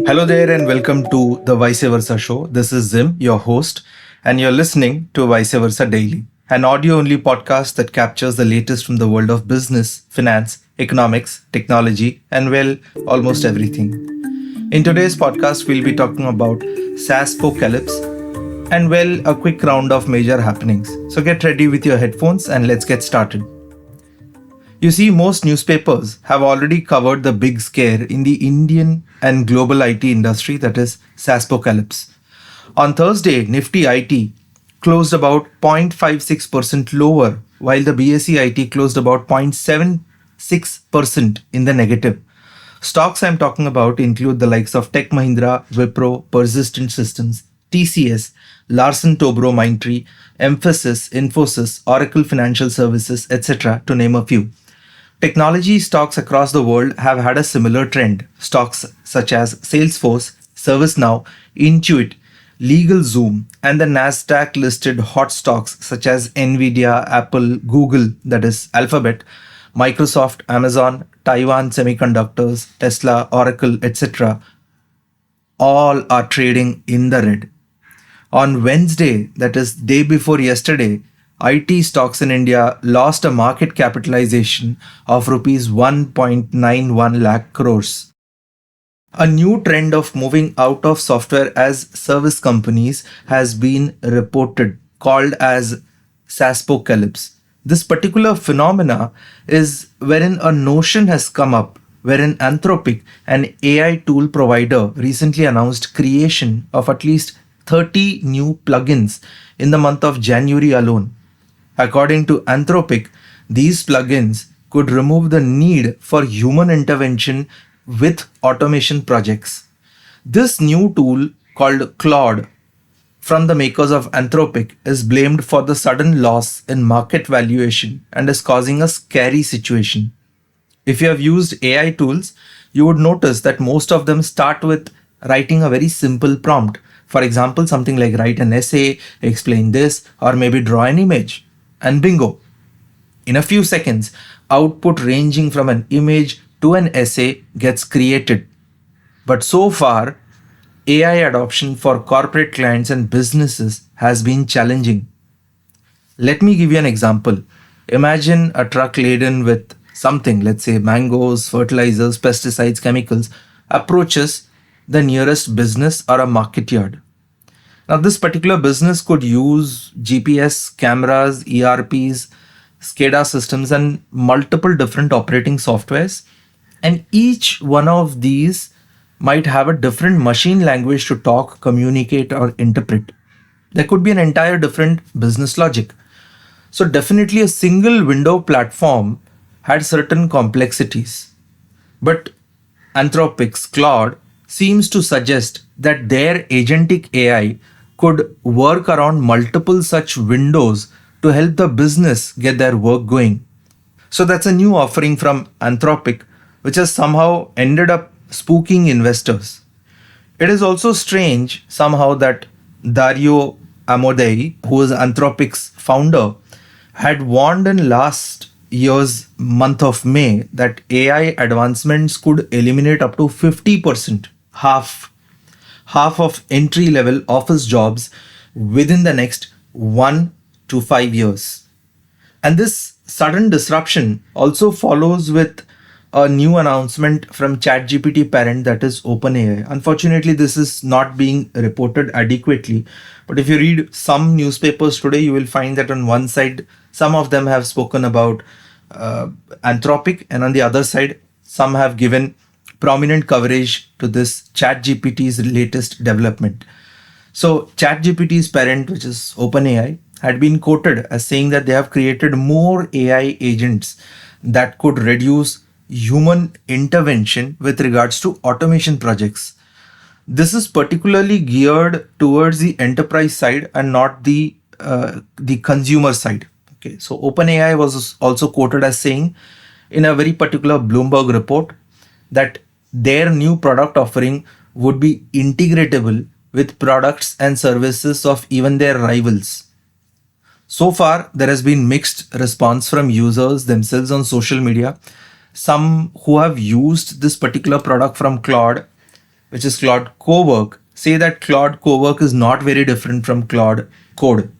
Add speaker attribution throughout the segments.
Speaker 1: Hello there and welcome to the Wiseversa show. This is Zim, your host, and you're listening to Wiseversa Daily, an audio-only podcast that captures the latest from the world of business, finance, economics, technology, and almost everything. In today's podcast, we'll be talking about SaaSPocalypse and a quick round of major happenings. So get ready with your headphones and let's get started. You see, most newspapers have already covered the big scare in the Indian and global IT industry, that is SaaSPocalypse. On Thursday, Nifty IT closed about 0.56% lower, while the BSE IT closed about 0.76% in the negative. Stocks I'm talking about include the likes of Tech Mahindra, Wipro, Persistent Systems, TCS, Larsen Tobro Mindtree, Mphasis, Infosys, Oracle Financial Services, etc., to name a few. Technology stocks across the world have had a similar trend. Stocks such as Salesforce, ServiceNow, Intuit, LegalZoom, and the Nasdaq listed hot stocks such as Nvidia, Apple, Google, that is Alphabet, Microsoft, Amazon, Taiwan Semiconductors, Tesla, Oracle, etc. all are trading in the red. On Wednesday, that is day before yesterday, IT stocks in India lost a market capitalization of rupees 1.91 lakh crores. A new trend of moving out of software as service companies has been reported, called as SaaSPocalypse. This particular phenomena is wherein a notion has come up wherein Anthropic, an AI tool provider, recently announced creation of at least 30 new plugins in the month of January alone. According to Anthropic, these plugins could remove the need for human intervention with automation projects. This new tool called Claude from the makers of Anthropic is blamed for the sudden loss in market valuation and is causing a scary situation. If you have used AI tools, you would notice that most of them start with writing a very simple prompt. For example, something like write an essay, explain this, or maybe draw an image. And bingo, in a few seconds, output ranging from an image to an essay gets created. But so far, AI adoption for corporate clients and businesses has been challenging. Let me give you an example. Imagine a truck laden with something, let's say mangoes, fertilizers, pesticides, chemicals, approaches the nearest business or a market yard. Now, this particular business could use GPS, cameras, ERPs, SCADA systems, and multiple different operating softwares. And each one of these might have a different machine language to talk, communicate, or interpret. There could be an entire different business logic. So definitely a single window platform had certain complexities. But Anthropic's Claude seems to suggest that their agentic AI could work around multiple such windows to help the business get their work going. So that's a new offering from Anthropic, which has somehow ended up spooking investors. It is also strange somehow that Dario Amodei, who is Anthropic's founder, had warned in last year's month of May that AI advancements could eliminate up to 50%, half of entry-level office jobs within the next 1 to 5 years. And this sudden disruption also follows with a new announcement from ChatGPT parent, that is OpenAI. Unfortunately, this is not being reported adequately. But if you read some newspapers today, you will find that on one side, some of them have spoken about Anthropic, and on the other side, some have given prominent coverage to this ChatGPT's latest development. So ChatGPT's parent, which is OpenAI, had been quoted as saying that they have created more AI agents that could reduce human intervention with regards to automation projects. This is particularly geared towards the enterprise side and not the consumer side. Okay, so OpenAI was also quoted as saying in a very particular Bloomberg report that their new product offering would be integratable with products and services of even their rivals. So far, there has been mixed response from users themselves on social media. Some who have used this particular product from Claude which is Claude Cowork, say that Claude Cowork is not very different from Claude Code.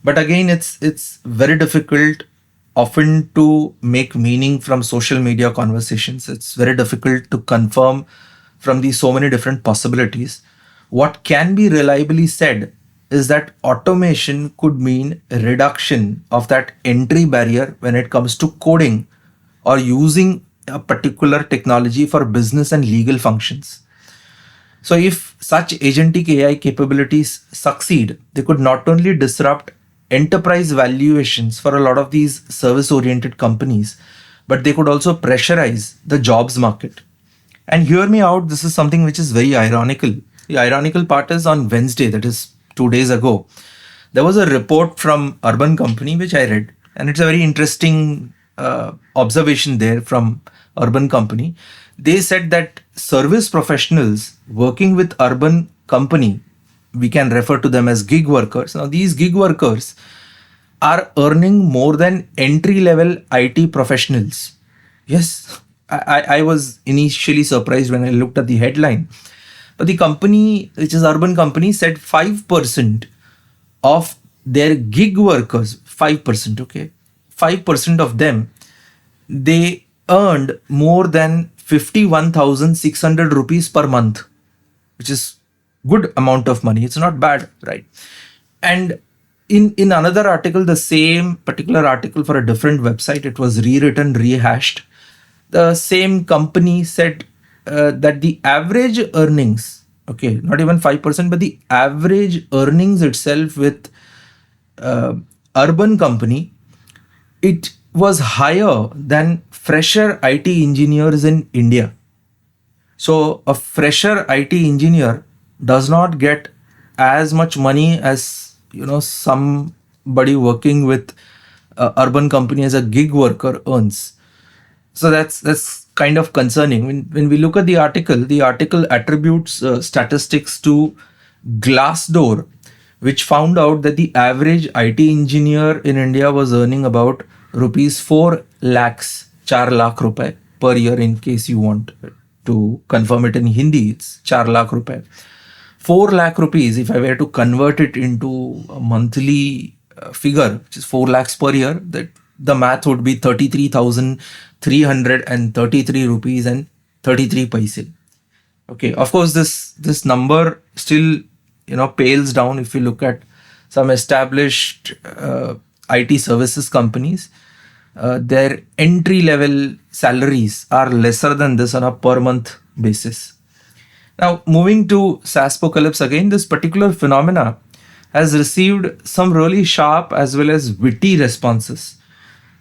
Speaker 1: But again, it's very difficult often to make meaning from social media conversations. It's very difficult to confirm from these so many different possibilities. What can be reliably said is that automation could mean a reduction of that entry barrier when it comes to coding or using a particular technology for business and legal functions. So if such agentic AI capabilities succeed, they could not only disrupt enterprise valuations for a lot of these service oriented companies, but they could also pressurize the jobs market. And hear me out, this is something which is very ironical. The ironical part is on Wednesday, that is 2 days ago, there was a report from Urban Company which I read, and it's a very interesting observation there from Urban Company. They said that service professionals working with Urban Company, we can refer to them as gig workers. Now, these gig workers are earning more than entry level IT professionals. Yes, I was initially surprised when I looked at the headline. But the company, which is Urban Company, said 5% of their gig workers, 5%, okay, 5% of them, they earned more than 51,600 rupees per month, which is good amount of money. It's not bad, right? And in another article, the same particular article for a different website, it was rewritten, rehashed. The same company said that the average earnings, okay, not even 5%, but the average earnings itself with Urban Company, it was higher than fresher IT engineers in India. So a fresher IT engineer does not get as much money as, you know, somebody working with Urban Company as a gig worker earns. So that's kind of concerning. When we look at the article attributes statistics to Glassdoor, which found out that the average IT engineer in India was earning about rupees 4 lakhs, 4 lakh rupai per year. In case you want to confirm it in Hindi, it's 4 lakh rupai. 4 lakh rupees, if I were to convert it into a monthly figure, which is 4 lakhs per year, that the math would be 33,333 rupees and 33 paise. Okay, of course, this number still, you know, pales down if you look at some established IT services companies. Their entry level salaries are lesser than this on a per month basis. Now, moving to SaaSPocalypse again, this particular phenomena has received some really sharp as well as witty responses.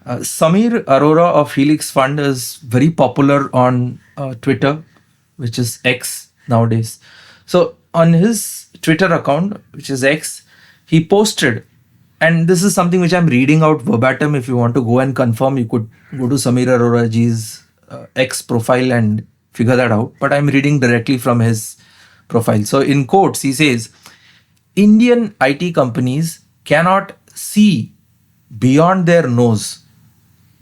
Speaker 1: Samir Arora of Helix Fund is very popular on Twitter, which is X nowadays. So on his Twitter account, which is X, he posted, and this is something which I'm reading out verbatim. If you want to go and confirm, you could go to Samir Arora ji's X profile and figure that out. But I'm reading directly from his profile. So in quotes, he says, Indian IT companies cannot see beyond their nose.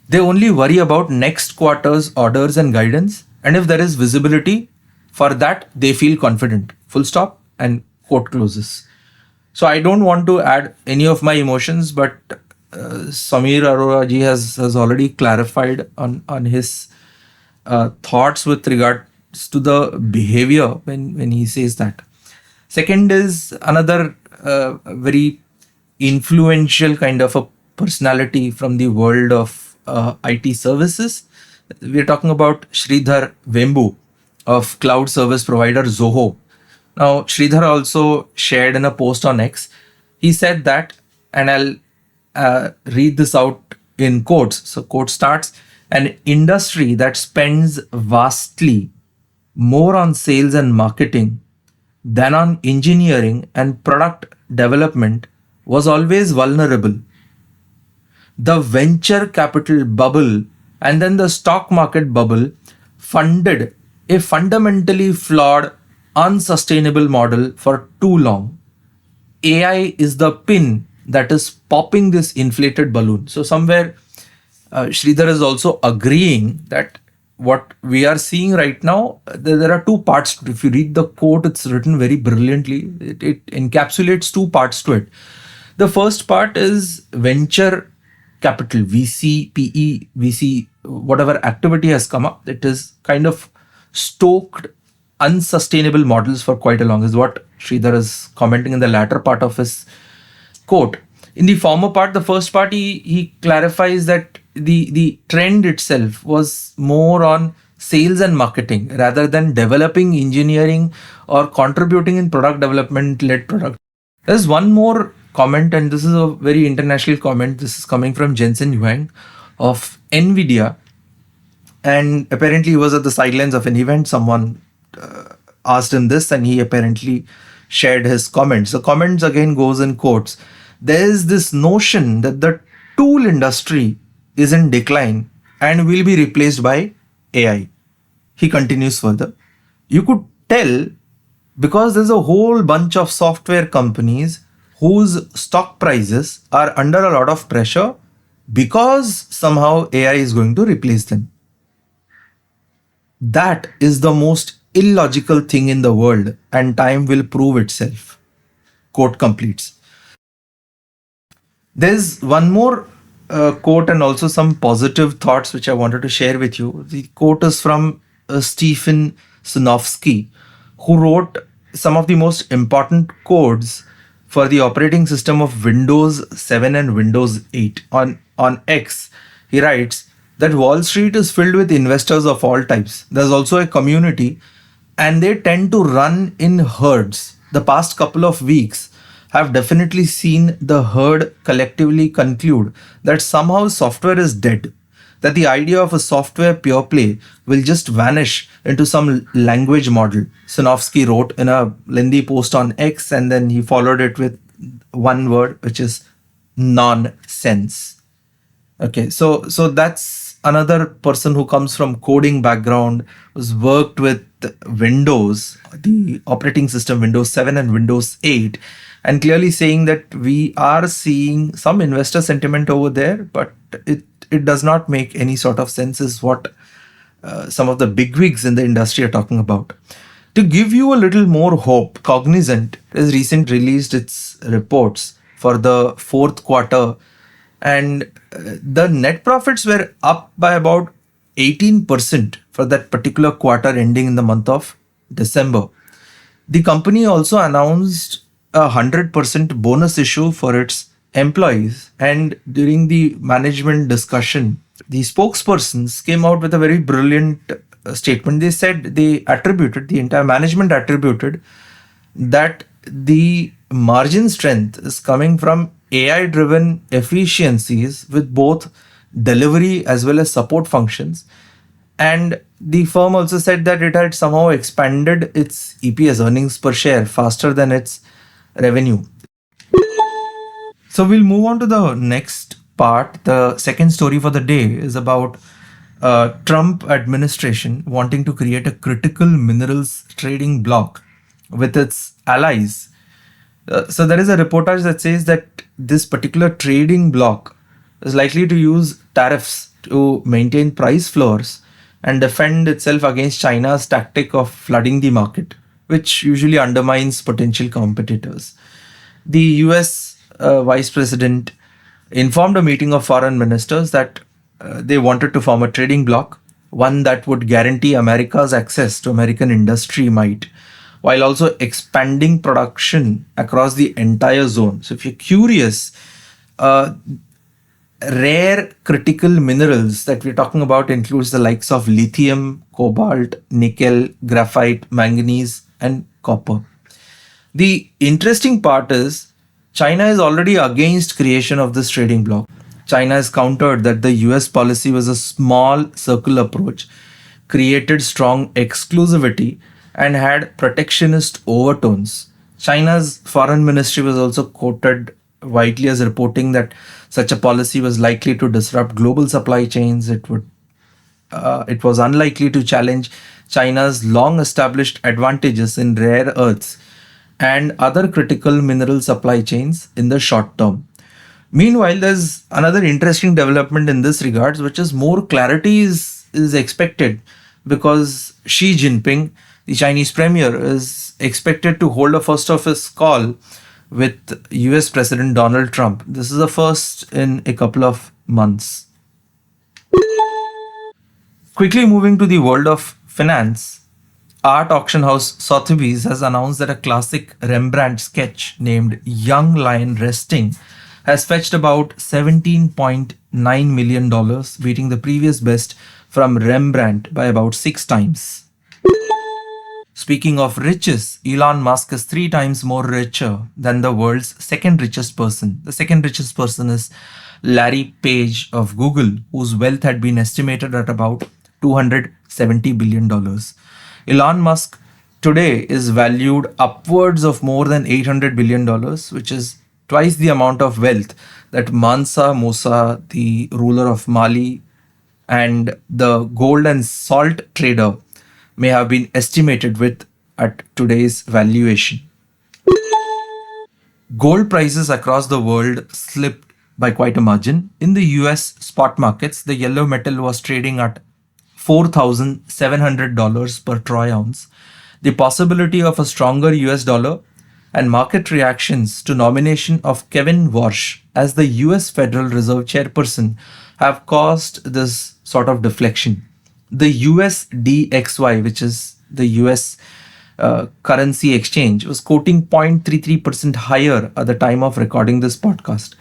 Speaker 1: They only worry about next quarter's orders and guidance. And if there is visibility for that, they feel confident. Full stop, and quote closes. So I don't want to add any of my emotions, but Samir Arora ji has already clarified on his thoughts with regards to the behavior when he says that. Second is another very influential kind of a personality from the world of IT services. We're talking about Sridhar Vembu of cloud service provider Zoho. Now, Sridhar also shared in a post on X. He said that, and I'll read this out in quotes. So, quote starts, an industry that spends vastly more on sales and marketing than on engineering and product development was always vulnerable. The venture capital bubble and then the stock market bubble funded a fundamentally flawed, unsustainable model for too long. AI is the pin that is popping this inflated balloon. So somewhere Sridhar is also agreeing that what we are seeing right now, there are two parts. If you read the quote, it's written very brilliantly. It encapsulates two parts to it. The first part is venture capital, VC, PE, VC, whatever activity has come up. It is kind of stoked unsustainable models for quite a long, is what Sridhar is commenting in the latter part of his quote. In the former part, the first part, he clarifies that the trend itself was more on sales and marketing rather than developing engineering or contributing in product development led product. There's one more comment, and this is a very international comment. This is coming from Jensen Huang of Nvidia, and apparently he was at the sidelines of an event. Someone asked him this, and he apparently shared his comments. The comments again goes in quotes. There is this notion that the tool industry is in decline and will be replaced by AI. He continues further. You could tell because there's a whole bunch of software companies whose stock prices are under a lot of pressure because somehow AI is going to replace them. That is the most illogical thing in the world, and time will prove itself. Quote completes. There's one more quote and also some positive thoughts which I wanted to share with you. The quote is from Stephen Sinofsky, who wrote some of the most important codes for the operating system of Windows 7 and Windows 8. On X, he writes that Wall Street is filled with investors of all types. There's also a community, and they tend to run in herds. The past couple of weeks have definitely seen the herd collectively conclude that somehow software is dead, that the idea of a software pure play will just vanish into some language model. Sinofsky wrote in a lengthy post on X, and then he followed it with one word, which is nonsense. Okay, so that's another person who comes from coding background, who's worked with Windows, the operating system Windows 7 and Windows 8, and clearly saying that we are seeing some investor sentiment over there, but it does not make any sort of sense, is what some of the bigwigs in the industry are talking about. To give you a little more hope, Cognizant has recently released its reports for the fourth quarter, and the net profits were up by about 18% for that particular quarter ending in the month of December. The company also announced a 100% bonus issue for its employees, and during the management discussion, the spokespersons came out with a very brilliant statement. They said the entire management attributed that the margin strength is coming from AI driven efficiencies with both delivery as well as support functions. And the firm also said that it had somehow expanded its EPS, earnings per share, faster than its revenue. So we'll move on to the next part. The second story for the day is about Trump administration wanting to create a critical minerals trading bloc with its allies. So there is a reportage that says that this particular trading bloc is likely to use tariffs to maintain price floors and defend itself against China's tactic of flooding the market, which usually undermines potential competitors. The US vice president informed a meeting of foreign ministers that they wanted to form a trading bloc, one that would guarantee America's access to American industry might, while also expanding production across the entire zone. So if you're curious, rare critical minerals that we're talking about includes the likes of lithium, cobalt, nickel, graphite, manganese, and copper. The interesting part is China is already against creation of this trading bloc. China has countered that the US policy was a small circle approach, created strong exclusivity, and had protectionist overtones. China's foreign ministry was also quoted widely as reporting that such a policy was likely to disrupt global supply chains. It was unlikely to challenge China's long-established advantages in rare earths and other critical mineral supply chains in the short term. Meanwhile, there's another interesting development in this regards, which is more clarity is is expected because Xi Jinping, the Chinese premier, is expected to hold a first office call with US President Donald Trump. This is the first in a couple of months. Quickly moving to the world of finance, art auction house Sotheby's has announced that a classic Rembrandt sketch named Young Lion Resting has fetched about $17.9 million, beating the previous best from Rembrandt by about 6 times. Speaking of riches, Elon Musk is 3 times more richer than the world's second richest person. The second richest person is Larry Page of Google, whose wealth had been estimated at about $270 billion. Elon Musk today is valued upwards of more than $800 billion, which is twice the amount of wealth that Mansa Musa, the ruler of Mali, and the gold and salt trader may have been estimated with at today's valuation. Gold prices across the world slipped by quite a margin. In the US spot markets, the yellow metal was trading at $4,700 per troy ounce. The possibility of a stronger US dollar and market reactions to nomination of Kevin Warsh as the US Federal Reserve chairperson have caused this sort of deflection. The USDXY, which is the US currency exchange, was quoting 0.33% higher at the time of recording this podcast.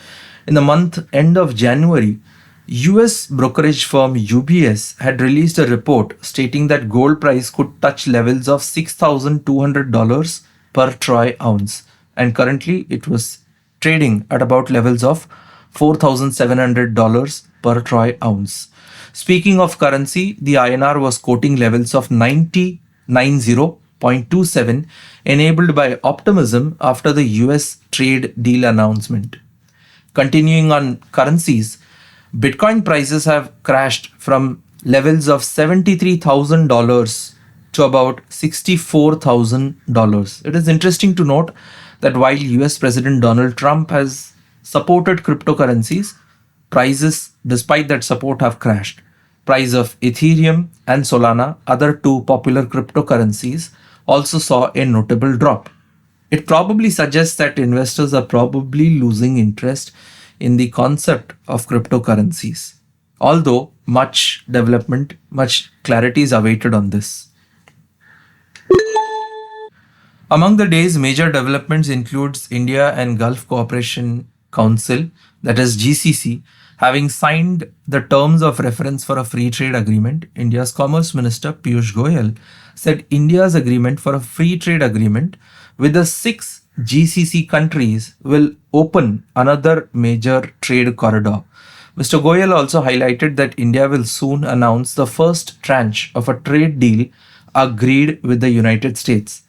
Speaker 1: In the month end of January, US brokerage firm UBS had released a report stating that gold price could touch levels of $6,200 per troy ounce, and currently it was trading at about levels of $4,700 per troy ounce. Speaking of currency, the INR was quoting levels of 90.27, enabled by optimism after the US trade deal announcement. Continuing on currencies, Bitcoin prices have crashed from levels of $73,000 to about $64,000. It is interesting to note that while US President Donald Trump has supported cryptocurrencies, prices, despite that support, have crashed. Price of Ethereum and Solana, other two popular cryptocurrencies, also saw a notable drop. It probably suggests that investors are probably losing interest in the concept of cryptocurrencies, although much development, much clarity is awaited on this. Among the day's major developments includes India and Gulf Cooperation Council, that is GCC, having signed the terms of reference for a free trade agreement. India's Commerce Minister Piyush Goyal said India's agreement for a free trade agreement with the 6 GCC countries will open another major trade corridor. Mr. Goyal also highlighted that India will soon announce the first tranche of a trade deal agreed with the United States.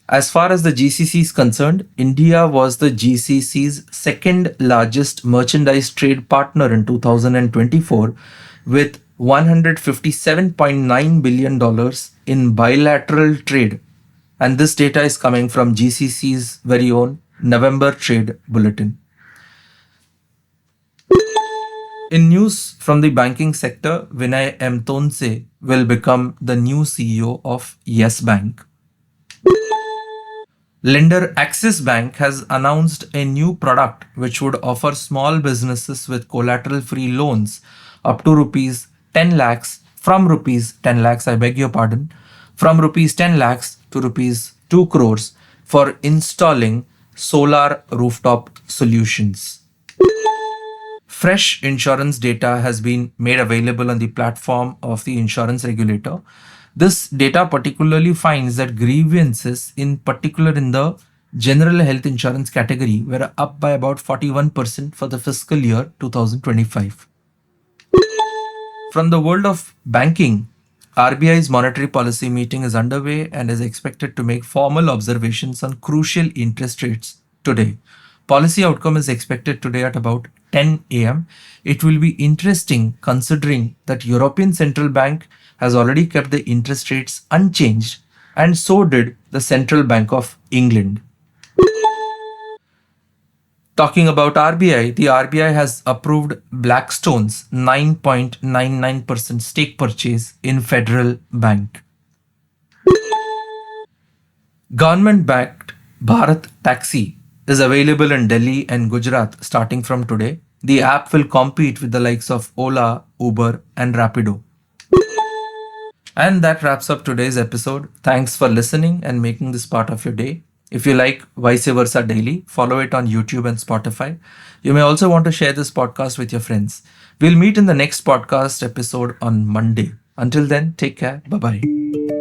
Speaker 1: As far as the GCC is concerned, India was the GCC's second largest merchandise trade partner in 2024 with $157.9 billion in bilateral trade. And this data is coming from GCC's very own November Trade Bulletin. In news from the banking sector, Vinay M. Tonse will become the new CEO of Yes Bank. Lender Axis Bank has announced a new product which would offer small businesses with collateral-free loans up to rupees 10 lakhs from rupees 10 lakhs, I beg your pardon, from rupees 10 lakhs to rupees 2 crores for installing solar rooftop solutions. Fresh insurance data has been made available on the platform of the insurance regulator. This data particularly finds that grievances, in particular in the general health insurance category, were up by about 41% for the fiscal year 2025. From the world of banking, RBI's monetary policy meeting is underway and is expected to make formal observations on crucial interest rates today. Policy outcome is expected today at about 10 a.m. It will be interesting considering that European Central Bank has already kept the interest rates unchanged, and so did the Central Bank of England. Talking about RBI, the RBI has approved Blackstone's 9.99% stake purchase in Federal Bank. Government backed Bharat Taxi is available in Delhi and Gujarat starting from today. The app will compete with the likes of Ola, Uber, and Rapido. And that wraps up today's episode. Thanks for listening and making this part of your day. If you like Wiseversa Daily, follow it on YouTube and Spotify. You may also want to share this podcast with your friends. We'll meet in the next podcast episode on Monday. Until then, take care. Bye bye.